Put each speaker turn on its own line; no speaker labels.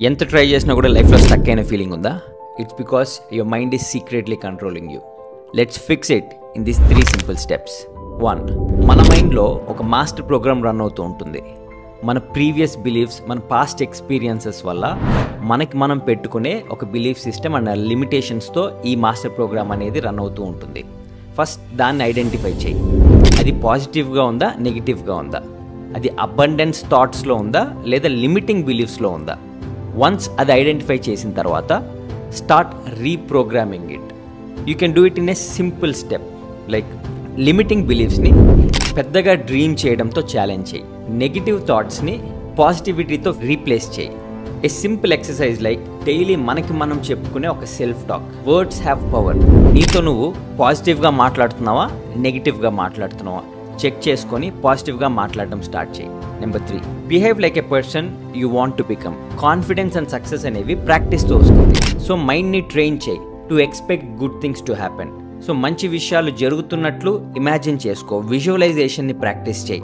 ఎంత ట్రై చేసినా కూడా లైఫ్లో స్టక్ అయిన ఫీలింగ్ ఉందా? It's because your mind is secretly controlling you. Let's fix it in these 3 simple steps. 1. మన మైండ్లో ఒక మాస్టర్ ప్రోగ్రామ్ రన్ అవుతూ ఉంటుంది. మన ప్రీవియస్ బిలీఫ్స్, మన పాస్ట్ ఎక్స్పీరియన్సెస్ వల్ల మనకి మనం పెట్టుకునే ఒక బిలీఫ్ సిస్టమ్ అండ్ లిమిటేషన్స్తో ఈ మాస్టర్ ప్రోగ్రామ్ అనేది రన్ అవుతూ ఉంటుంది. ఫస్ట్ దాన్ని ఐడెంటిఫై చేయి. అది పాజిటివ్గా ఉందా, నెగిటివ్గా ఉందా? అది అబండెన్స్ థాట్స్లో ఉందా, లేదా లిమిటింగ్ బిలీఫ్స్లో ఉందా? వన్స్ అది ఐడెంటిఫై చేసిన తర్వాత start reprogramming it. You can do it in a simple step. Like limiting బిలీఫ్స్ని పెద్దగా డ్రీమ్ చేయడంతో ఛాలెంజ్ చేయి. నెగిటివ్ థాట్స్ని పాజిటివిటీతో రీప్లేస్ చేయి. ఏ సింపుల్ ఎక్సర్సైజ్ లైక్ డైలీ మనకి మనం చెప్పుకునే ఒక self talk. Words have power. నీతో నువ్వు పాజిటివ్గా మాట్లాడుతున్నావా, నెగిటివ్గా మాట్లాడుతున్నావా చెక్ చేసుకొని పాజిటివ్గా మాట్లాడడం స్టార్ట్ చేయి. Number 3, behave like a person you want to become. Confidence and success అనేవి ప్రాక్టీస్తో వస్తుంది. సో మైండ్ని ట్రైన్ చేయి to expect good things to happen. So మంచి విషయాలు జరుగుతున్నట్లు ఇమాజిన్ చేసుకో. విజువలైజేషన్ని ప్రాక్టీస్ చేయి.